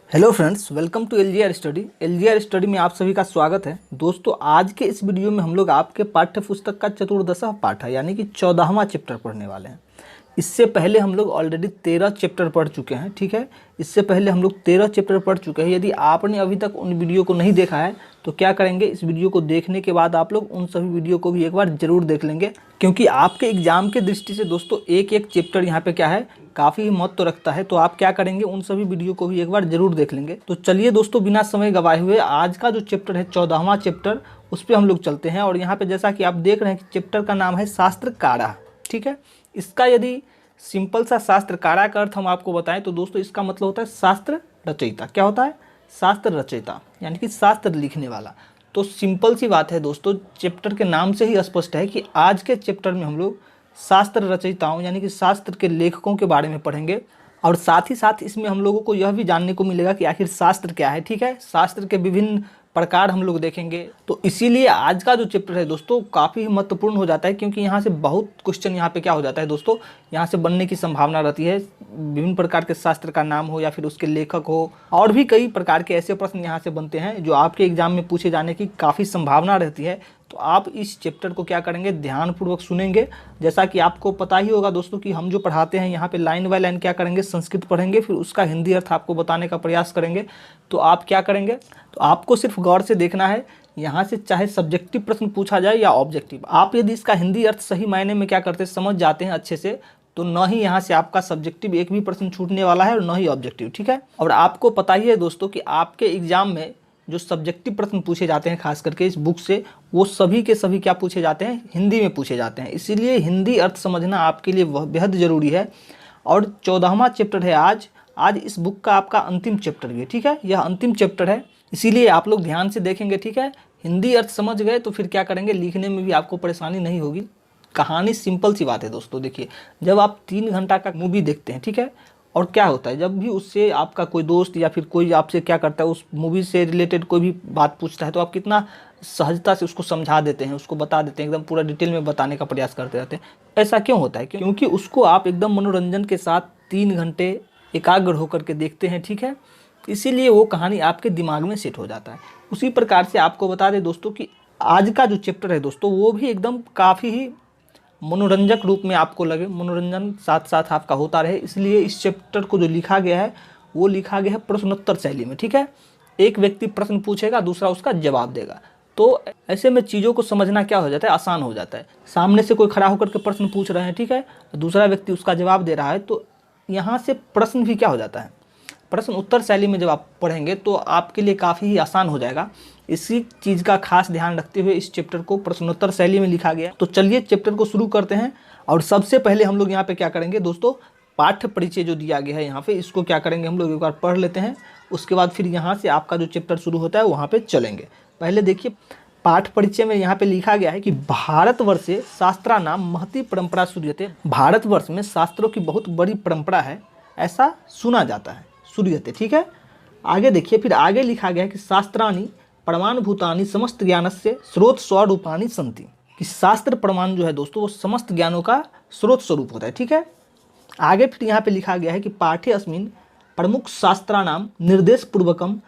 Hello friends, welcome to LGR study. LGR study में आप सभी का स्वागत है। दोस्तों, आज के इस वीडियो में हम लोग आपके पाठ्य पुस्तक का चतुर्दशा पाठ है यानी कि 14वां चैप्टर पढ़ने वाले हैं। इससे पहले हम लोग ऑलरेडी 13 चैप्टर पढ़ चुके हैं। ठीक है, इससे पहले हम लोग 13 चैप्टर पढ़ चुके हैं। यदि आपने अभी तक उन वीडियो को नहीं देखा है तो क्या करेंगे, इस वीडियो को देखने के बाद आप लोग उन सभी वीडियो को भी एक बार जरूर देख लेंगे, क्योंकि आपके एग्जाम के दृष्टि से दोस्तों एक एक चैप्टर यहाँ पे क्या है, काफ़ी महत्व रखता है। तो आप क्या करेंगे, उन सभी वीडियो को भी एक बार जरूर देख लेंगे। तो चलिए दोस्तों, बिना समय गवाए हुए आज का जो चैप्टर है 14वां चैप्टर, उस पर हम लोग चलते हैं। और यहाँ पे जैसा कि आप देख रहे हैं कि चैप्टर का नाम है शास्त्र कारा। ठीक है, इसका यदि सिंपल सा शास्त्र कारा का अर्थ हम आपको बताएं तो दोस्तों इसका मतलब होता है शास्त्र रचयिता। क्या होता है? शास्त्र रचयिता, यानी कि शास्त्र लिखने वाला। तो सिंपल सी बात है दोस्तों, चैप्टर के नाम से ही स्पष्ट है कि आज के चैप्टर में हम लोग शास्त्र रचयिताओं यानी कि शास्त्र के लेखकों के बारे में पढ़ेंगे। और साथ ही साथ इसमें हम लोगों को यह भी जानने को मिलेगा कि आखिर शास्त्र क्या है। ठीक है, शास्त्र के विभिन्न प्रकार हम लोग देखेंगे। तो इसीलिए आज का जो चैप्टर है दोस्तों काफ़ी महत्वपूर्ण हो जाता है, क्योंकि यहाँ से बहुत क्वेश्चन यहाँ पे क्या हो जाता है दोस्तों, यहाँ से बनने की संभावना रहती है। विभिन्न प्रकार के शास्त्र का नाम हो या फिर उसके लेखक हो, और भी कई प्रकार के ऐसे प्रश्न यहाँ से बनते हैं जो आपके एग्जाम में पूछे जाने की काफ़ी संभावना रहती है। तो आप इस चैप्टर को क्या करेंगे, ध्यानपूर्वक सुनेंगे। जैसा कि आपको पता ही होगा दोस्तों कि हम जो पढ़ाते हैं यहाँ पे लाइन बाय लाइन क्या करेंगे, संस्कृत पढ़ेंगे, फिर उसका हिंदी अर्थ आपको बताने का प्रयास करेंगे। तो आप क्या करेंगे, तो आपको सिर्फ गौर से देखना है, यहाँ से चाहे सब्जेक्टिव प्रश्न पूछा जाए या ऑब्जेक्टिव, आप यदि इसका हिंदी अर्थ सही मायने में क्या करते समझ जाते हैं अच्छे से, तो न ही यहाँ से आपका सब्जेक्टिव एक भी प्रश्न छूटने वाला है और न ही ऑब्जेक्टिव। ठीक है, और आपको पता ही है दोस्तों कि आपके एग्जाम में जो सब्जेक्टिव प्रश्न पूछे जाते हैं खास करके इस बुक से, वो सभी के सभी क्या पूछे जाते हैं, हिंदी में पूछे जाते हैं। इसीलिए हिंदी अर्थ समझना आपके लिए वह बेहद ज़रूरी है। और 14वां चैप्टर है आज इस बुक का आपका अंतिम चैप्टर भी है। ठीक है, यह अंतिम चैप्टर है, इसीलिए आप लोग ध्यान से देखेंगे। ठीक है, हिंदी अर्थ समझ गए तो फिर क्या करेंगे, लिखने में भी आपको परेशानी नहीं होगी। कहानी सिंपल सी बात है दोस्तों। देखिए, जब आप 3 घंटा का मूवी देखते हैं, ठीक है, और क्या होता है, जब भी उससे आपका कोई दोस्त या फिर कोई आपसे क्या करता है, उस मूवी से रिलेटेड कोई भी बात पूछता है, तो आप कितना सहजता से उसको समझा देते हैं, उसको बता देते हैं, एकदम पूरा डिटेल में बताने का प्रयास करते रहते हैं। ऐसा क्यों होता है? क्योंकि उसको आप एकदम मनोरंजन के साथ 3 घंटे एकाग्र होकर के देखते हैं। ठीक है, इसीलिए वो कहानी आपके दिमाग में सेट हो जाता है। उसी प्रकार से आपको बता दें दोस्तों कि आज का जो चैप्टर है दोस्तों, वो भी एकदम काफ़ी ही मनोरंजक रूप में आपको लगे, मनोरंजन साथ साथ आपका होता रहे, इसलिए इस चैप्टर को जो लिखा गया है वो लिखा गया है प्रश्नोत्तर शैली में। ठीक है, एक व्यक्ति प्रश्न पूछेगा, दूसरा उसका जवाब देगा। तो ऐसे में चीज़ों को समझना क्या हो जाता है, आसान हो जाता है। सामने से कोई खड़ा होकर के प्रश्न पूछ रहे हैं, ठीक है, दूसरा व्यक्ति उसका जवाब दे रहा है, तो यहाँ से प्रश्न भी क्या हो जाता है, प्रश्न उत्तर शैली में जब आप पढ़ेंगे तो आपके लिए काफ़ी ही आसान हो जाएगा। इसी चीज़ का खास ध्यान रखते हुए इस चैप्टर को प्रश्नोत्तर शैली में लिखा गया। तो चलिए चैप्टर को शुरू करते हैं। और सबसे पहले हम लोग यहाँ पे क्या करेंगे दोस्तों, पाठ्य परिचय जो दिया गया है यहाँ पे, इसको क्या करेंगे हम लोग एक बार पढ़ लेते हैं। उसके बाद फिर यहाँ से आपका जो चैप्टर शुरू होता है वहाँ पर चलेंगे। पहले देखिए, पाठ परिचय में यहाँ पे लिखा गया है कि भारतवर्षे शास्त्रा नाम महती परंपरा सूर्यते। भारतवर्ष में शास्त्रों की बहुत बड़ी परंपरा है, ऐसा सुना जाता है, सूर्यते। ठीक है, आगे देखिए, फिर आगे लिखा गया है कि शास्त्राणी प्रमाण भूतानी समस्त ज्ञानस्य स्रोत स्वरूपानी संति, कि शास्त्र प्रमाण जो है दोस्तों वो समस्त ज्ञानों का स्रोत स्वरूप होता है। ठीक है, आगे फिर यहाँ पे लिखा गया है कि पाठ्य अस्मिन प्रमुख शास्त्राणाम निर्देश पूर्वकम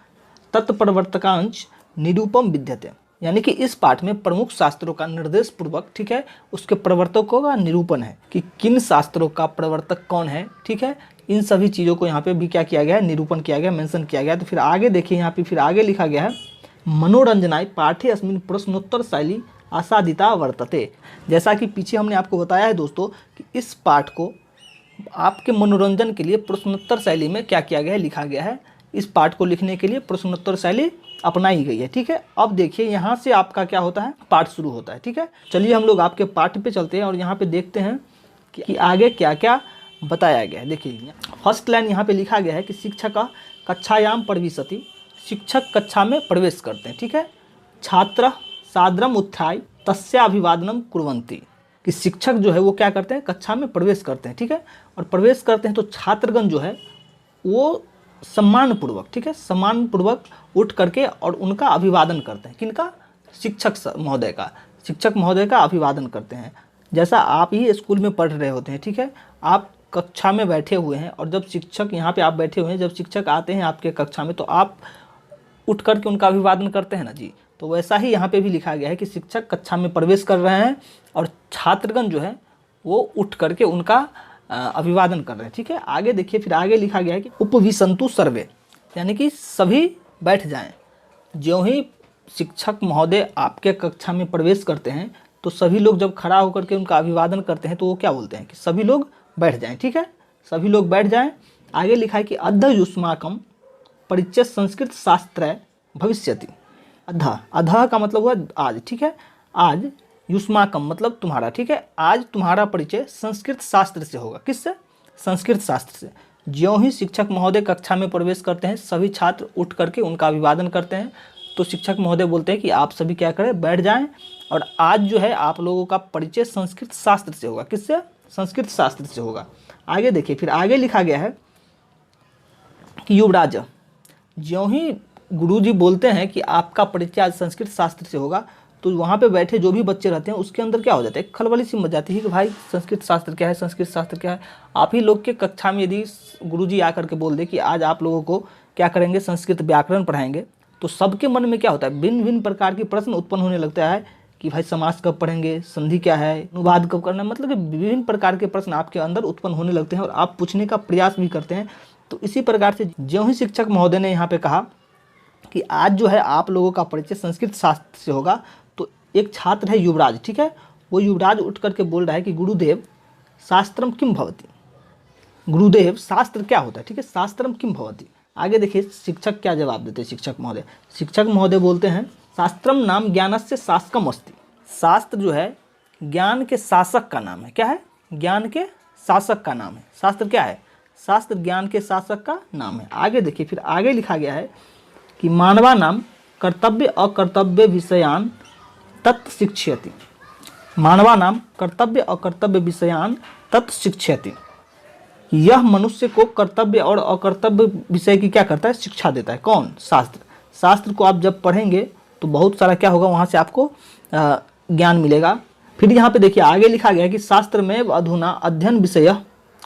तत्प्रवर्तकांश निरूपम विद्यते, यानी कि इस पाठ में प्रमुख शास्त्रों का निर्देश पूर्वक, ठीक है, उसके प्रवर्तकों का निरूपण है कि किन शास्त्रों का प्रवर्तक कौन है। ठीक है, इन सभी चीज़ों को यहाँ पे भी क्या किया गया है, निरूपण किया गया, मेंशन किया गया। तो फिर आगे देखिए, यहाँ पे फिर आगे लिखा गया है मनोरंजनाय पाठ्य अस्मिन प्रश्नोत्तर शैली आसादिता वर्तते। जैसा कि पीछे हमने आपको बताया है दोस्तों कि इस पाठ को आपके मनोरंजन के लिए प्रश्नोत्तर शैली में क्या किया गया है, लिखा गया है। इस पाठ को लिखने के लिए प्रश्नोत्तर शैली अपनाई गई है। ठीक है, अब देखिए यहाँ से आपका क्या होता है, पाठ शुरू होता है। ठीक है, चलिए हम लोग आपके पाठ पे चलते हैं और यहाँ पे देखते हैं कि आगे क्या क्या बताया गया है। देखिए, फर्स्ट लाइन यहाँ पे लिखा गया है कि शिक्षक कक्षायाम प्रविशति, शिक्षक कक्षा में प्रवेश करते हैं। ठीक है, छात्र सादरम उत्थाय तस्या अभिवादनम कुर्वन्ति, कि शिक्षक जो है वो क्या करते हैं, कक्षा में प्रवेश करते हैं। ठीक है, और प्रवेश करते हैं तो छात्रगण जो है वो सम्मानपूर्वक, ठीक है, सम्मानपूर्वक उठ करके और उनका अभिवादन करते हैं। किनका? शिक्षक महोदय का, शिक्षक महोदय का अभिवादन करते हैं। जैसा आप ही स्कूल में पढ़ रहे होते हैं, ठीक है, आप कक्षा में बैठे हुए हैं और जब शिक्षक यहाँ पे आप बैठे हुए हैं, जब शिक्षक आते हैं आपके कक्षा में तो आप उठ करके उनका अभिवादन करते हैं ना जी। तो वैसा ही यहाँ पे भी लिखा गया है कि शिक्षक कक्षा में प्रवेश कर रहे हैं और छात्रगण जो है वो उठ करके उनका अभिवादन कर रहे हैं। ठीक है, आगे देखिए, फिर आगे लिखा गया है कि उपविशन्तु सर्वे, यानी कि सभी बैठ जाएं। ज्यों ही शिक्षक महोदय आपके कक्षा में प्रवेश करते हैं तो सभी लोग जब खड़ा होकर के उनका अभिवादन करते हैं तो वो क्या बोलते हैं कि सभी लोग बैठ जाएं। ठीक है, सभी लोग बैठ जाएं। आगे लिखा है कि अद्य युष्माकम परिचय संस्कृत शास्त्र भविष्यति। अधा का मतलब हुआ आज। ठीक है, आज युष्माकम मतलब तुम्हारा। ठीक है, आज तुम्हारा परिचय संस्कृत शास्त्र से होगा। किससे? संस्कृत शास्त्र से। ज्यों ही शिक्षक महोदय कक्षा में प्रवेश करते हैं सभी छात्र उठ करके उनका अभिवादन करते हैं। तो शिक्षक महोदय बोलते हैं कि आप सभी क्या करें, बैठ जाएं और आज जो है आप लोगों का परिचय संस्कृत शास्त्र से होगा। किससे? संस्कृत शास्त्र से होगा। आगे देखिए, फिर आगे लिखा गया है कि युवराज, ज्यों ही गुरुजी बोलते हैं कि आपका परिचय आज संस्कृत शास्त्र से होगा तो वहाँ पे बैठे जो भी बच्चे रहते हैं उसके अंदर क्या हो जाता है, खलबली सी मच जाती है कि भाई संस्कृत शास्त्र क्या है, संस्कृत शास्त्र क्या है। आप ही लोग के कक्षा में यदि गुरुजी आकर के बोल दे कि आज आप लोगों को क्या करेंगे, संस्कृत व्याकरण पढ़ाएंगे, तो सबके मन में क्या होता है, भिन्न भिन्न प्रकार के प्रश्न उत्पन्न होने लगता है कि भाई समास कब पढ़ेंगे, संधि क्या है, अनुवाद कब करना है, मतलब कि विभिन्न प्रकार के प्रश्न आपके अंदर उत्पन्न होने लगते हैं और आप पूछने का प्रयास भी करते हैं। तो इसी प्रकार से ज्यों ही शिक्षक महोदय ने यहाँ पे कहा कि आज जो है आप लोगों का परिचय संस्कृत शास्त्र से होगा, तो एक छात्र है युवराज। ठीक है, वो युवराज उठ करके बोल रहा है कि गुरुदेव शास्त्रम किम भवति। गुरुदेव शास्त्र क्या होता है? ठीक है, शास्त्रम किम भवति। आगे देखिए शिक्षक क्या जवाब देते हैं। शिक्षक महोदय बोलते हैं शास्त्रम नाम ज्ञानस्य शासकम अस्ति। शास्त्र जो है ज्ञान के शासक का नाम है। क्या है? ज्ञान के शासक का नाम है। शास्त्र क्या है? शास्त्र ज्ञान के शासक का नाम है। आगे देखिए, फिर आगे लिखा गया है कि मानवा नाम कर्तव्य अकर्तव्य विषयान तत् शिक्षयति। मानवा नाम कर्तव्य अकर्तव्य विषयान तत् शिक्षयति। यह मनुष्य को कर्तव्य और अकर्तव्य विषय की क्या करता है, शिक्षा देता है। कौन? शास्त्र। शास्त्र को आप जब पढ़ेंगे तो बहुत सारा क्या होगा, वहाँ से आपको ज्ञान मिलेगा। फिर यहाँ पे देखिए आगे लिखा गया है कि शास्त्र में अधुना अध्ययन विषय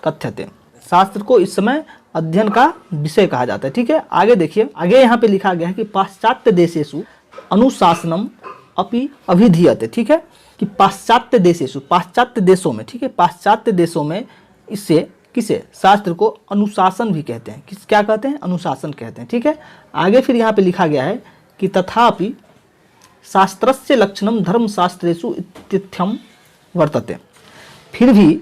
कथ्यते। शास्त्र को इस समय अध्ययन का विषय कहा जाता है। ठीक है, आगे देखिए, आगे यहाँ पे लिखा गया है कि पाश्चात्य देशेषु अनुशासनम अपि अभिधीयते। ठीक है, कि पाश्चात्य देशेषु, पाश्चात्य देशों में, ठीक है, पाश्चात्य देशों में इससे किसे, शास्त्र को अनुशासन भी कहते हैं। किस क्या कहते हैं? अनुशासन कहते हैं। ठीक है, आगे फिर यहाँ पे लिखा गया है कि तथापि शास्त्रस्य लक्षणम धर्मशास्त्रेषु इत्थम वर्तते। फिर भी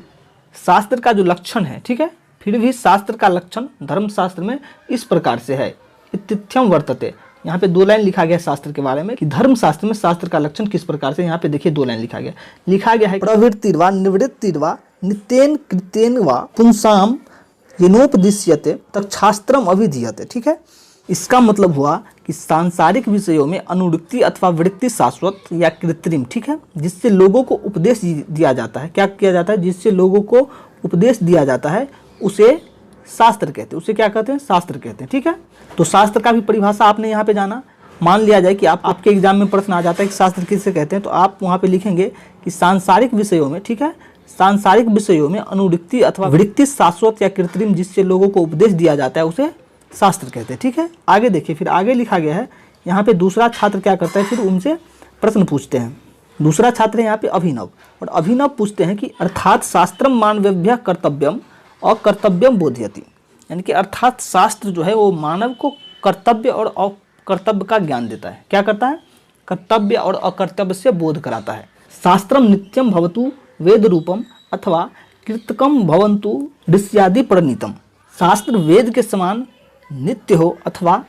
शास्त्र का जो लक्षण है, ठीक है, फिर भी शास्त्र का लक्षण धर्मशास्त्र में इस प्रकार से है, इत्थम वर्तते। यहाँ पे 2 लाइन लिखा गया शास्त्र के बारे में कि धर्मशास्त्र में शास्त्र का लक्षण किस प्रकार से। यहाँ पे देखिए 2 लाइन लिखा गया है प्रवृत्तिर्वा निवृत्तिर्वा नित्येन कृत्येन वा पुंसाम येनोपदिश्यते तच्छास्त्रम अभिधीयते। ठीक है, इसका मतलब हुआ कि सांसारिक विषयों में अनुवृत्ति अथवा वृत्ति शाश्वत या कृत्रिम, ठीक है, जिससे लोगों को उपदेश दिया जाता है। क्या किया जाता है? जिससे लोगों को उपदेश दिया जाता है उसे शास्त्र कहते हैं। उसे क्या कहते हैं? शास्त्र कहते हैं। ठीक है, तो शास्त्र का भी परिभाषा आपने यहाँ पे जाना। मान लिया जाए कि आपके एग्जाम में प्रश्न आ जाता है कि शास्त्र किसे कहते हैं, तो आप वहाँ पे लिखेंगे कि सांसारिक विषयों में, ठीक है, सांसारिक विषयों में अनुवृत्ति अथवा वृत्ति शाश्वत या कृत्रिम जिससे लोगों को उपदेश दिया जाता है उसे शास्त्र कहते हैं। ठीक है, आगे देखिए, फिर आगे लिखा गया है यहाँ पे दूसरा छात्र क्या करता है, फिर उनसे प्रश्न पूछते हैं। दूसरा छात्र है यहाँ पे अभिनव, और अभिनव पूछते हैं कि अर्थात शास्त्रम मानवेभ्यः कर्तव्यम और कर्तव्यम बोधयति। यानी कि अर्थात शास्त्र जो है वो मानव को कर्तव्य और अकर्तव्य का ज्ञान देता है। क्या करता है? कर्तव्य और अकर्तव्य से बोध कराता है। शास्त्रम नित्यम भवतु वेद रूपम अथवा कृतकम भवन्तु ऋष्यादि प्रणीतम। शास्त्र वेद के समान नित्य हो अथवा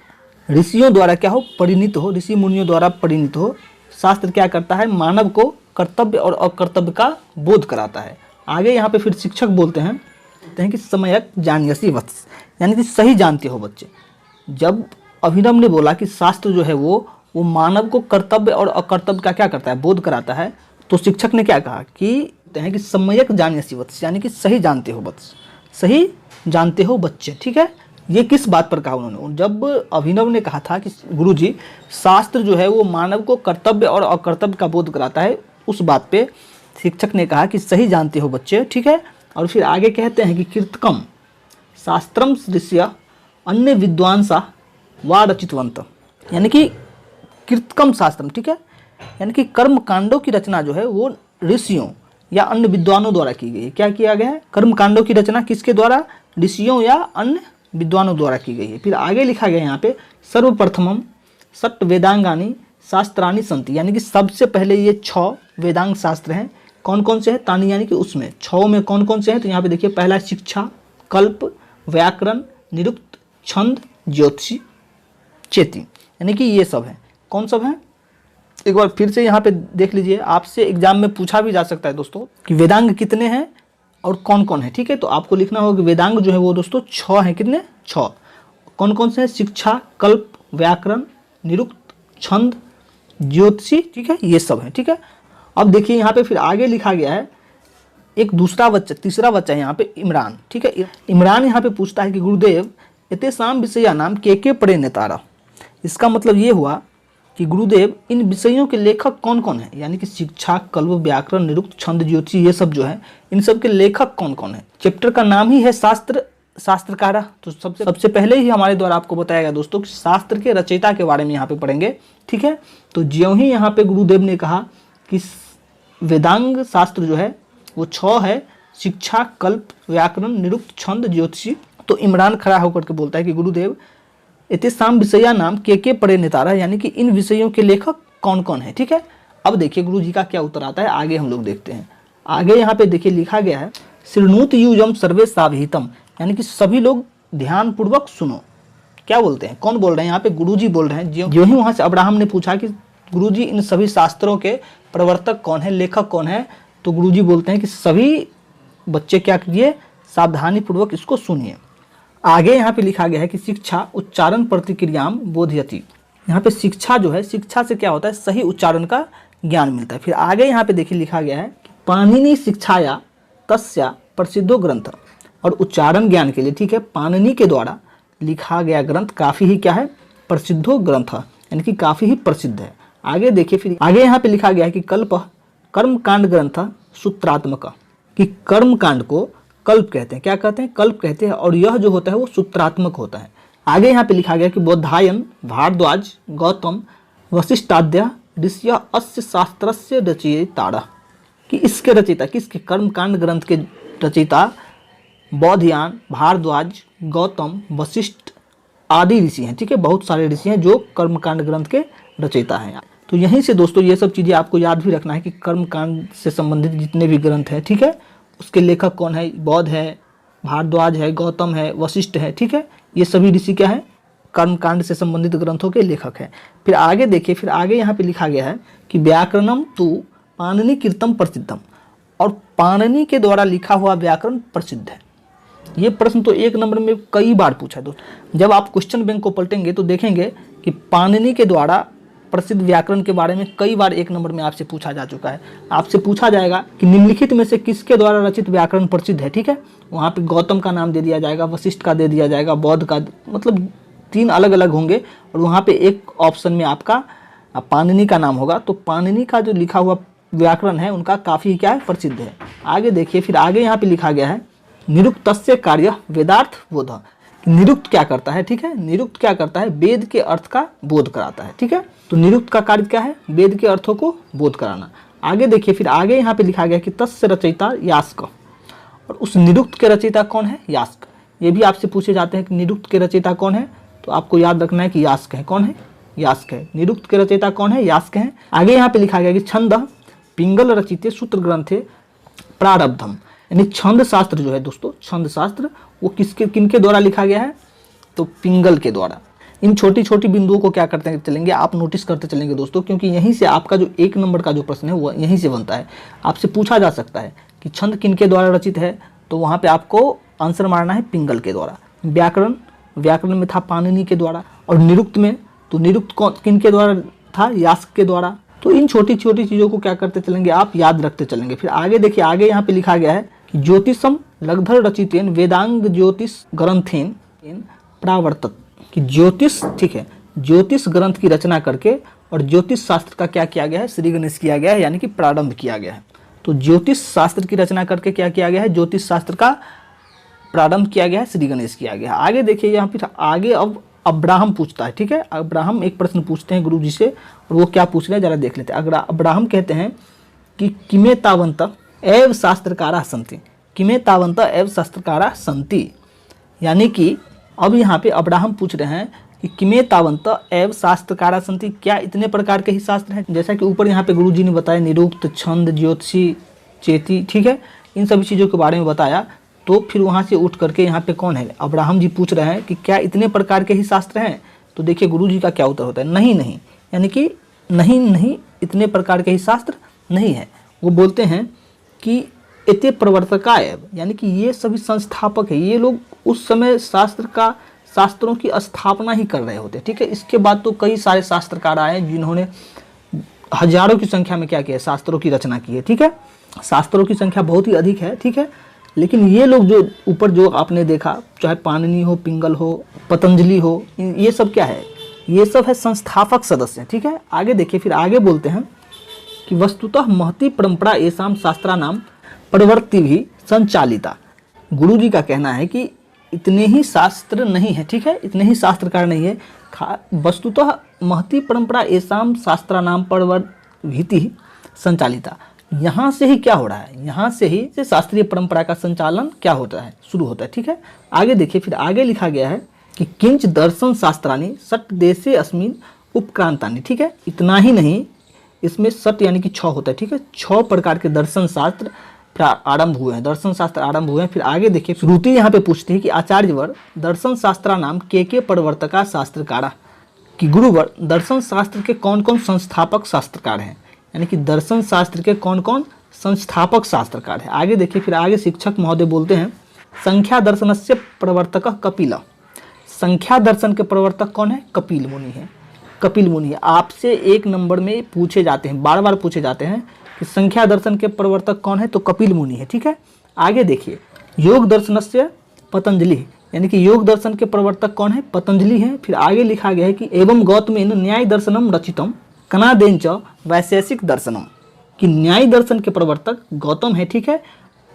ऋषियों द्वारा क्या हो, परिणीत हो, ऋषि मुनियों द्वारा परिणीत हो। शास्त्र क्या करता है? मानव को कर्तव्य और अकर्तव्य का बोध कराता है। आगे यहाँ पे फिर शिक्षक बोलते हैं कि सम्यक् जानीयसि वत्स, यानी कि सही जानते हो बच्चे। जब अभिनव ने बोला कि शास्त्र जो है वो मानव को कर्तव्य और अकर्तव्य का क्या करता है, बोध कराता है, तो शिक्षक ने क्या कहा कि सम्यक् जानीयसि वत्स, यानी कि सही जानते हो वत्स, सही जानते हो बच्चे। ठीक है, ये किस बात पर कहा उन्होंने? जब अभिनव ने कहा था कि गुरुजी शास्त्र जो है वो मानव को कर्तव्य और अकर्तव्य का बोध कराता है, उस बात पे शिक्षक ने कहा कि सही जानते हो बच्चे। ठीक है, और फिर आगे कहते हैं कि कीर्तकम शास्त्रम ऋषय अन्य विद्वांसा वा रचितवंत, यानी कि कीर्तकम शास्त्रम, ठीक है, यानी कि कर्म कांडों की रचना जो है वो ऋषियों या अन्य विद्वानों द्वारा की गई है। क्या किया गया है? कर्म कांडों की रचना किसके द्वारा? ऋषियों या अन्य विद्वानों द्वारा की गई है। फिर आगे लिखा गया यहाँ पे सर्वप्रथमम सट वेदांगानी शास्त्रानी संति, यानी कि सबसे पहले ये 6 वेदांग शास्त्र हैं। कौन कौन से हैं? तानी, यानी कि उसमें 6 में कौन कौन से हैं? तो यहाँ पे देखिए, पहला शिक्षा, कल्प, व्याकरण, निरुक्त, छंद, ज्योतिषी, चेती, यानी कि ये सब हैं। कौन सब हैं? एक बार फिर से यहाँ पे देख लीजिए, आपसे एग्जाम में पूछा भी जा सकता है दोस्तों कि वेदांग कितने हैं और कौन कौन है, ठीक है। तो आपको लिखना होगा कि वेदांग जो है वो दोस्तों 6 हैं। कितने? 6। कौन कौन से हैं? शिक्षा, कल्प, व्याकरण, निरुक्त, छंद, ज्योतिषी, ठीक है, ये सब है, ठीक है। अब देखिए यहाँ पे फिर आगे लिखा गया है एक दूसरा बच्चा, तीसरा बच्चा है यहाँ पे इमरान, ठीक है। इमरान यहाँ पे पूछता है कि गुरुदेव एते साम विषया नाम के पड़े नेतारा। इसका मतलब ये हुआ कि गुरुदेव इन विषयों के लेखक कौन कौन है, यानी कि शिक्षा, कल्प, व्याकरण, निरुक्त, छंद, ज्योतिषी, ये सब जो है इन सब के लेखक कौन कौन है। चैप्टर का नाम ही है शास्त्र शास्त्रकारा। तो सबसे पहले ही हमारे द्वारा आपको बताया गया दोस्तों कि शास्त्र के रचयिता के बारे में यहाँ पे पढ़ेंगे, ठीक है। तो ज्यों ही यहाँ पे गुरुदेव ने कहा कि वेदांग शास्त्र जो है वो 6 है, शिक्षा, कल्प, व्याकरण, निरुक्त, छंद, ज्योतिषी, तो इमरान खड़ा होकर के बोलता है कि गुरुदेव इतने साम विषया नाम के पड़े नेतारा, यानी कि इन विषयों के लेखक कौन कौन है, ठीक है। अब देखिए गुरु जी का क्या उत्तर आता है, आगे हम लोग देखते हैं। आगे यहाँ पे देखिए लिखा गया है शृणुत युजम सर्वे सावहितम, यानी कि सभी लोग ध्यान पूर्वक सुनो। क्या बोलते हैं? कौन बोल रहे हैं? यहाँ पे गुरु जी बोल रहे हैं। जो ही वहां से अब्राहम ने पूछा कि गुरु जी इन सभी शास्त्रों के प्रवर्तक कौन है, लेखक कौन है, तो गुरु जी बोलते हैं कि सभी बच्चे क्या कीजिए, सावधानी पूर्वक इसको सुनिए। आगे यहाँ पे लिखा गया है कि शिक्षा उच्चारण प्रतिक्रियाम बोधयति, यहाँ पे शिक्षा जो है, शिक्षा से क्या होता है? सही उच्चारण का ज्ञान मिलता है। फिर आगे यहाँ पे देखिए लिखा गया है कि पाणिनि शिक्षाया तस्या प्रसिद्धो ग्रंथ, और उच्चारण ज्ञान के लिए, ठीक है, पाणिनि के द्वारा लिखा गया ग्रंथ काफी ही क्या है? प्रसिद्धो ग्रंथ, यानी कि काफी ही प्रसिद्ध है। आगे देखिए फिर आगे यहाँ पे लिखा गया है कि कल्प कर्मकांड ग्रंथ सूत्रात्मक, कि कर्मकांड को कल्प कहते हैं। क्या कहते हैं? कल्प कहते हैं, और यह जो होता है वो सूत्रात्मक होता है। आगे यहाँ पे लिखा गया कि बोधायन भारद्वाज गौतम वशिष्ठाद्य ऋषय अस्य शास्त्रस्य रचयितारः, कि इसके रचयिता, किसके? कर्मकांड ग्रंथ के रचयिता बौद्धयान, भारद्वाज, गौतम, वशिष्ठ आदि ऋषि हैं, ठीक है। बहुत सारे ऋषि हैं जो कर्मकांड ग्रंथ के रचयिता हैं। तो यहीं से दोस्तों ये सब चीज़ें आपको याद भी रखना है कि कर्मकांड से संबंधित जितने भी ग्रंथ हैं, ठीक है, उसके लेखक कौन है? बौद्ध है, भारद्वाज है, गौतम है, वशिष्ठ है, ठीक है। ये सभी ऋषि क्या है? कर्मकांड से संबंधित ग्रंथों के लेखक हैं। फिर आगे देखिए, फिर आगे यहाँ पे लिखा गया है कि व्याकरणम तु पाणिनि कृतम प्रसिद्धम, और पाणिनि के द्वारा लिखा हुआ व्याकरण प्रसिद्ध है। ये प्रश्न तो 1 नंबर में कई बार पूछा है दोस्तों। जब आप क्वेश्चन बैंक को पलटेंगे तो देखेंगे कि पाणिनि के द्वारा प्रसिद्ध व्याकरण के बारे में कई बार 1 नंबर में आपसे पूछा जा चुका है। आपसे पूछा जाएगा कि निम्नलिखित में से किसके द्वारा रचित व्याकरण प्रसिद्ध है, ठीक है। वहाँ पे गौतम का नाम दे दिया जाएगा, वशिष्ठ का दे दिया जाएगा, बौद्ध का, मतलब 3 अलग अलग होंगे, और वहाँ पे एक ऑप्शन में आपका पाणिनि का नाम होगा। तो पाणिनि का जो लिखा हुआ व्याकरण है उनका काफ़ी क्या है? प्रसिद्ध है। आगे देखिए, फिर आगे यहाँ पे लिखा गया है निरुक्तस्य कार्य वेदार्थ बोध। निरुक्त क्या करता है, ठीक है, निरुक्त क्या करता है? वेद के अर्थ का बोध कराता है, ठीक है। तो निरुक्त का कार्य क्या है? वेद के अर्थों को बोध कराना। आगे देखिए, फिर आगे यहाँ पे लिखा गया कि तस्य रचयिता यास्क, और उस निरुक्त के रचयिता कौन है? यास्क। ये भी आपसे पूछे जाते हैं कि निरुक्त के रचयिता कौन है, तो आपको याद रखना है कि यास्क है। कौन है? यास्क है। निरुक्त के रचयिता कौन है? यास्क है। आगे यहाँ पे लिखा गया कि छंद पिंगल रचिते सूत्र ग्रंथे प्रारब्धम, यानी छंद शास्त्र जो है दोस्तों, छंद शास्त्र वो किनके द्वारा लिखा गया है? तो पिंगल के द्वारा। इन छोटी छोटी बिंदुओं को क्या करते चलेंगे, आप नोटिस करते चलेंगे दोस्तों, क्योंकि यहीं से आपका जो 1 नंबर का जो प्रश्न है वो यहीं से बनता है। आपसे पूछा जा सकता है कि छंद किनके द्वारा रचित है, तो वहाँ पे आपको आंसर मारना है पिंगल के द्वारा। व्याकरण में था पाणिनि के द्वारा, और निरुक्त में, तो निरुक्त किनके द्वारा था? यास्क के द्वारा। तो इन छोटी छोटी चीज़ों को क्या करते चलेंगे, आप याद रखते चलेंगे। फिर आगे देखिए, आगे यहाँ पे लिखा गया है कि ज्योतिषम लगधर रचितेन वेदांग ज्योतिष ग्रंथेन प्रावर्तत, कि ज्योतिष, ठीक है, ज्योतिष ग्रंथ की रचना करके और ज्योतिष शास्त्र का क्या किया गया है? श्री गणेश किया गया है, यानी कि प्रारंभ किया गया है। तो ज्योतिष शास्त्र की रचना करके क्या किया गया है, ज्योतिष शास्त्र का प्रारंभ किया गया है, श्री गणेश किया गया है। आगे देखिए यहाँ पे आगे अब अब्राहम पूछता है, ठीक है। अब्राहम एक प्रश्न पूछते हैं गुरु जी से, और वो क्या पूछ रहे हैं जरा देख लेते हैं। अब्राहम कहते हैं कि किमे तावंत एव शास्त्रकारा संति, किमे तावंत एव शास्त्रकारा संति, यानी कि अब यहाँ पे अब्राहम पूछ रहे हैं कि किमे तावंत एव शास्त्रकारा संति, क्या इतने प्रकार के ही शास्त्र हैं। जैसा कि ऊपर यहाँ पे गुरु जी ने बताया निरुक्त, छंद, ज्योतिषी, चेती, ठीक है, इन सभी चीज़ों के बारे में बताया। तो फिर वहाँ से उठ करके यहाँ पे कौन है, अब्राहम जी पूछ रहे हैं कि क्या इतने प्रकार के ही शास्त्र हैं। तो देखिए गुरु जी का क्या उत्तर होता है, नहीं नहीं, यानी कि नहीं नहीं, इतने प्रकार के ही शास्त्र नहीं है। वो बोलते हैं कि इते प्रवर्तकाय, यानी कि ये सभी संस्थापक है, ये लोग उस समय शास्त्रों की स्थापना ही कर रहे होते, ठीक है। इसके बाद तो कई सारे शास्त्रकार आए जिन्होंने हजारों की संख्या में क्या किया, शास्त्रों की रचना की है, ठीक है। शास्त्रों की संख्या बहुत ही अधिक है, ठीक है। लेकिन ये लोग जो ऊपर जो आपने देखा, चाहे पाणिनि हो, पिंगल हो, पतंजलि हो, ये सब क्या है, ये सब है संस्थापक सदस्य, ठीक है। आगे देखिए, फिर आगे बोलते हैं कि वस्तुतः महती परंपरा एसाम शास्त्रानाम प्रवृत्ति भी संचालिता। गुरु जी का कहना है कि इतने ही शास्त्र नहीं है, ठीक है, इतने ही शास्त्रकार नहीं है। वस्तुतः महती परंपरा एसाम शास्त्रानाम प्रवृत्ति संचालिता, यहाँ से ही क्या हो रहा है, यहाँ से ही से शास्त्रीय परंपरा का संचालन क्या होता है, शुरू होता है, ठीक है। आगे देखिए, फिर आगे लिखा गया है कि किंच दर्शन शास्त्राणी सट देशे अस्मिन उपक्रांतानी, ठीक है। इतना ही नहीं, इसमें सट यानी कि 6 होता है, ठीक है। 6 प्रकार के दर्शन शास्त्र आरंभ हुए हैं, दर्शन शास्त्र आरंभ हुए हैं। फिर आगे देखिए, श्रुति यहाँ पे पूछती है कि आचार्यवर दर्शन शास्त्रा नाम के प्रवर्तका शास्त्रकारा, कि गुरुवर दर्शन शास्त्र के कौन कौन संस्थापक शास्त्रकार हैं, यानी कि दर्शन शास्त्र के कौन कौन संस्थापक शास्त्रकार हैं। आगे देखिए, फिर आगे शिक्षक महोदय बोलते हैं संख्या दर्शनस्य प्रवर्तक कपिल, संख्या दर्शन के प्रवर्तक कौन है, कपिल मुनि है। कपिल मुनि आपसे 1 नंबर में पूछे जाते हैं, बार बार पूछे जाते हैं कि संख्या दर्शन के प्रवर्तक कौन है, तो कपिल मुनि है, ठीक है। आगे देखिए, योग दर्शनस्य पतंजलि, यानी कि योग दर्शन के प्रवर्तक कौन है, पतंजलि है। फिर आगे लिखा गया है कि एवं गौतमेन न्याय दर्शनम रचितम कनादेन च वैशेषिक दर्शनम, कि न्याय दर्शन के प्रवर्तक गौतम है, ठीक है,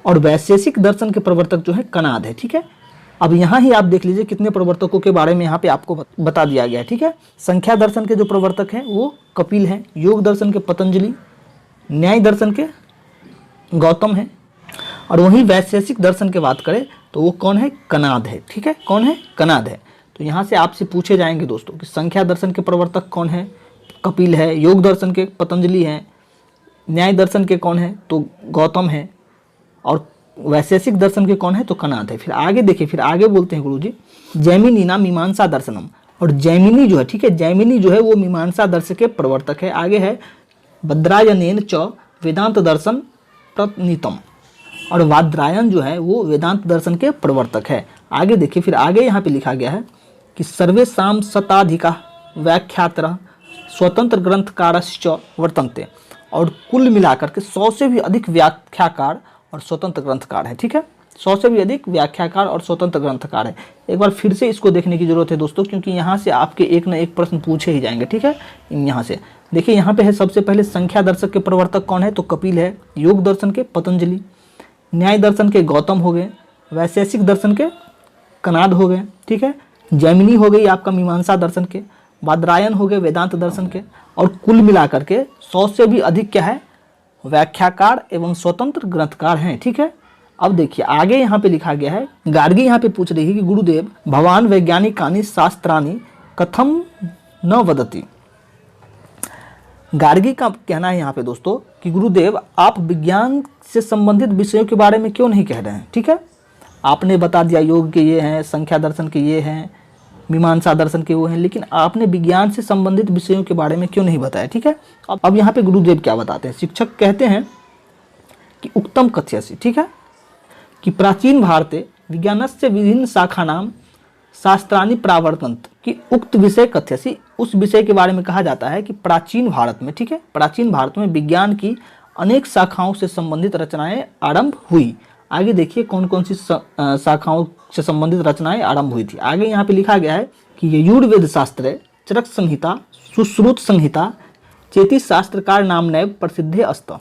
और वैशेषिक दर्शन के प्रवर्तक जो है कनाद है, ठीक है। अब यहाँ ही आप देख लीजिए कितने प्रवर्तकों के बारे में यहाँ पे आपको बता दिया गया है, ठीक है। संख्या दर्शन के जो प्रवर्तक हैं वो कपिल हैं, योग दर्शन के पतंजलि, न्याय दर्शन के गौतम है, और वहीं वैशेषिक दर्शन की बात करें तो वो कौन है, कनाद है, ठीक है। कौन है, कनाद है। तो यहाँ से आपसे पूछे जाएंगे दोस्तों कि संख्या दर्शन के प्रवर्तक कौन है, कपिल है, योग दर्शन के पतंजलि हैं, न्याय दर्शन के कौन है, तो गौतम है, और वैशेषिक दर्शन के कौन है, तो कनाद है। फिर आगे देखिए, फिर आगे बोलते हैं गुरुजी जैमिनी ना मीमांसा दर्शनम, और जैमिनी जो है, ठीक है, जैमिनी जो है वो मीमांसा दर्शन के प्रवर्तक है। आगे है भद्रायनेन च वेदांत दर्शन प्रतिनितम, और वाद्रायन जो है वो वेदांत दर्शन के प्रवर्तक है। आगे देखिए, फिर आगे यहाँ पे लिखा गया है कि सर्वेषां शताधिका व्याख्यातरः स्वतंत्र ग्रंथकारश्च वर्तन्ते, और कुल मिलाकर के 100 से भी अधिक व्याख्याकार और स्वतंत्र ग्रंथकार है, ठीक है। 100 से भी अधिक व्याख्याकार और स्वतंत्र ग्रंथकार है। एक बार फिर से इसको देखने की जरूरत है दोस्तों, क्योंकि यहाँ से आपके एक न एक प्रश्न पूछे ही जाएंगे, ठीक है। यहाँ से देखिए, यहाँ पे है सबसे पहले संख्या दर्शक के प्रवर्तक कौन है, तो कपिल है, योग दर्शन के पतंजलि, न्याय दर्शन के गौतम हो गए, वैशेषिक दर्शन के कनाद हो गए, ठीक है। जैमिनी हो गई आपका मीमांसा दर्शन के, वाद्रायन हो गए वेदांत दर्शन के, और कुल मिलाकर के 100 से भी अधिक क्या है, व्याख्याकार एवं स्वतंत्र ग्रंथकार हैं, ठीक है। अब देखिए आगे यहाँ पे लिखा गया है, गार्गी यहाँ पे पूछ रही है कि गुरुदेव भगवान वैज्ञानिकानि शास्त्रानि कथम न वदति। गार्गी का कहना है यहाँ पे दोस्तों कि गुरुदेव आप विज्ञान से संबंधित विषयों के बारे में क्यों नहीं कह रहे हैं, ठीक है। आपने बता दिया योग के ये हैं, संख्या दर्शन के ये हैं, मीमांसा दर्शन के वो हैं, लेकिन आपने विज्ञान से संबंधित विषयों के बारे में क्यों नहीं बताया, ठीक है। अब यहाँ पे गुरुदेव क्या बताते हैं, शिक्षक कहते हैं कि उक्तम कथ्यसि, ठीक है, कि प्राचीन भारते विज्ञानस्य विभिन्न शाखानाम शास्त्राणि प्रावर्तन्त, कि उक्त विषय कथ्यसि, उस विषय के बारे में कहा जाता है कि प्राचीन भारत में, ठीक है, प्राचीन भारत में विज्ञान की अनेक शाखाओं से संबंधित रचनाएं आरंभ हुई। आगे देखिए कौन कौन सी शाखाओं से संबंधित रचनाएं आरंभ हुई थी। आगे यहाँ पे लिखा गया है कि यजुर्वेद शास्त्र, चरक संहिता, सुश्रुत संहिता, चेती शास्त्रकार नाम नैव प्रसिद्धे अस्त।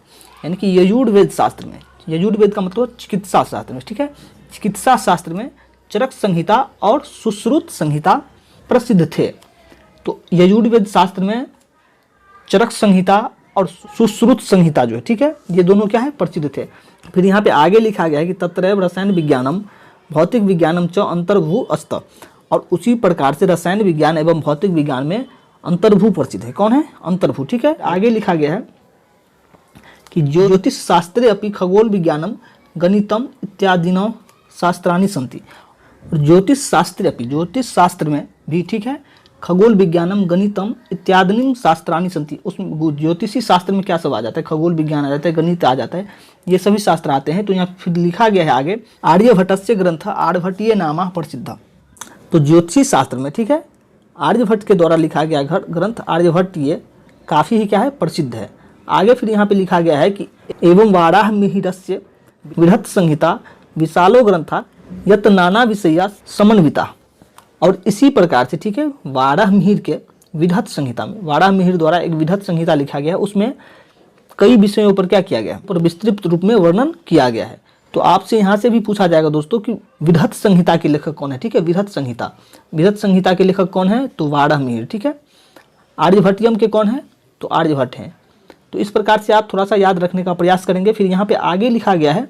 यानी कि यजुर्वेद शास्त्र में, यजुर्वेद का मतलब चिकित्सा शास्त्र में, ठीक है, चिकित्सा शास्त्र में चरक संहिता और सुश्रुत संहिता प्रसिद्ध थे। तो यजुर्वेद शास्त्र में चरक संहिता और सुश्रुत संहिता जो है, ठीक है, ये दोनों क्या है, प्रसिद्ध थे। फिर यहाँ पे आगे लिखा गया है कि तत्रैव रसायन विज्ञानम भौतिक विज्ञानम च अंतर्भू अस्त, और उसी प्रकार से रसायन विज्ञान एवं भौतिक विज्ञान में अंतर्भू प्रसिद्ध है। कौन है, अंतर्भू, ठीक है। आगे लिखा गया है कि ज्योतिष शास्त्रे अपि खगोल विज्ञानम गणितम इत्यादिनो शास्त्राणि सन्ति। ज्योतिष शास्त्र अपि, ज्योतिष शास्त्र में भी, ठीक है, खगोल विज्ञानम गणितम इत्यादि शास्त्राणि सन्ति। उसमें ज्योतिषी शास्त्र में क्या सब आ जाता है, खगोल विज्ञान आ जाता है, गणित आ जाता है, ये सभी शास्त्र आते हैं। तो यहाँ फिर लिखा गया है आगे, आर्यभट्टस्य ग्रंथ आर्यभट्टीय नामा प्रसिद्ध। तो ज्योतिषी शास्त्र में, ठीक है, आर्यभट्ट के द्वारा लिखा गया ग्रंथ आर्यभट्टीय काफ़ी ही क्या है, प्रसिद्ध है। आगे फिर यहाँ पे लिखा गया है कि एवं वाराह मिहिरस्य बृहत् संहिता विशालो ग्रंथा यत नाना विषया समन्विता। और इसी प्रकार से, ठीक है, वाराह मिहिर के विधत संहिता में, वाराह मिहिर द्वारा एक विधत संहिता लिखा गया है, उसमें कई विषयों पर क्या किया गया है, पर विस्तृत रूप में वर्णन किया गया है। तो आपसे यहाँ से भी पूछा जाएगा दोस्तों कि विधत संहिता के लेखक कौन है, ठीक है, विधत संहिता, विधत संहिता के लेखक कौन है, तो वाराह मिहिर, ठीक है। आर्यभट्टियम के कौन है, तो आर्यभट्ट हैं। तो इस प्रकार से आप थोड़ा सा याद रखने का प्रयास करेंगे। फिर यहाँ पे आगे लिखा गया है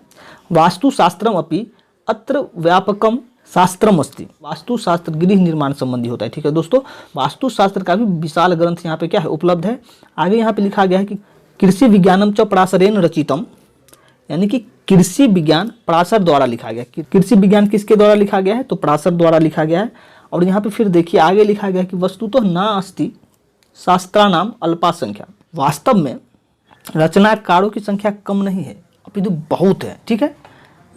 वास्तुशास्त्रम अपि अत्र व्यापकम शास्त्रम अस्ति। वास्तुशास्त्र गृह निर्माण संबंधी होता है, ठीक है दोस्तों। वास्तुशास्त्र का भी विशाल ग्रंथ यहाँ पे क्या है, उपलब्ध है। आगे यहाँ पे लिखा गया है कि कृषि विज्ञानम च पराशरेण रचितम, यानी कि कृषि विज्ञान पराशर द्वारा लिखा गया। कृषि विज्ञान किसके द्वारा लिखा गया है, तो पराशर द्वारा लिखा गया है। और यहाँ पे फिर देखिए आगे लिखा गया है कि वस्तुतः न अस्ति शास्त्राणाम अल्पा संख्या। वास्तव में रचनाकारों की संख्या कम नहीं है, अपितु बहुत है, ठीक है।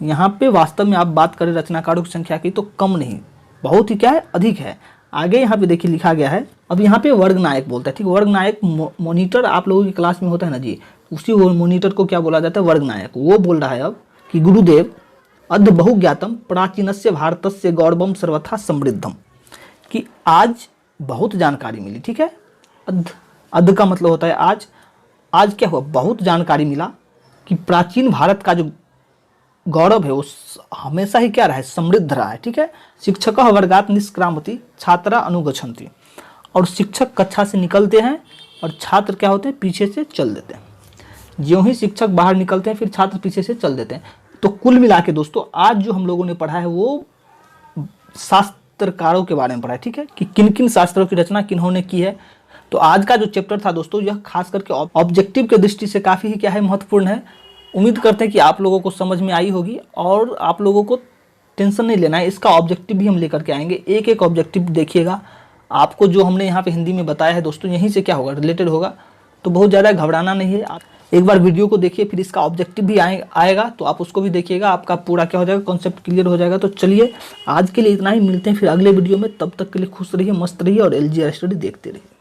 यहाँ पे वास्तव में आप बात करें रचनाकारों की संख्या की तो कम नहीं, बहुत ही क्या है, अधिक है। आगे यहाँ पे देखिए लिखा गया है, अब यहाँ पे वर्ग नायक बोलता है, ठीक है। वर्ग नायक मॉनिटर आप लोगों की क्लास में होता है ना जी, उसी मॉनिटर को क्या बोला जाता है, वर्ग नायक। वो बोल रहा है अब कि गुरुदेव अद्य बहुज्ञातम प्राचीनस्य भारतस्य गौरवम सर्वथा समृद्धम, कि आज बहुत जानकारी मिली, ठीक है। अद्य का मतलब होता है आज। आज क्या हुआ, बहुत जानकारी मिला कि प्राचीन भारत का जो गौरव है वो हमेशा ही क्या रहा है, समृद्ध रहा है, ठीक है। शिक्षक वर्गात निष्क्रामति छात्रा अनुगच्छन्ति, और शिक्षक कक्षा से निकलते हैं और छात्र क्या होते हैं, पीछे से चल देते हैं। ज्यों ही शिक्षक बाहर निकलते हैं फिर छात्र पीछे से चल देते हैं। तो कुल मिला के दोस्तों आज जो हम लोगों ने पढ़ा है वो शास्त्रकारों के बारे में पढ़ा है, ठीक है, कि किन किन शास्त्रों की रचना किन्होंने की है। तो आज का जो चैप्टर था दोस्तों, यह खास करके ऑब्जेक्टिव के दृष्टि से काफ़ी ही क्या है, महत्वपूर्ण है। उम्मीद करते हैं कि आप लोगों को समझ में आई होगी और आप लोगों को टेंशन नहीं लेना है, इसका ऑब्जेक्टिव भी हम लेकर के आएंगे। एक एक ऑब्जेक्टिव देखिएगा, आपको जो हमने यहाँ पे हिंदी में बताया है दोस्तों, यहीं से क्या होगा, रिलेटेड होगा। तो बहुत ज़्यादा घबराना नहीं है, आप एक बार वीडियो को देखिए, फिर इसका ऑब्जेक्टिव भी आएगा तो आप उसको भी देखिएगा, आपका पूरा क्या हो जाएगा, कॉन्सेप्ट क्लियर हो जाएगा। तो चलिए आज के लिए इतना ही, मिलते हैं फिर अगले वीडियो में। तब तक के लिए खुश रहिए, मस्त रहिए और LGR स्टडी देखते रहिए।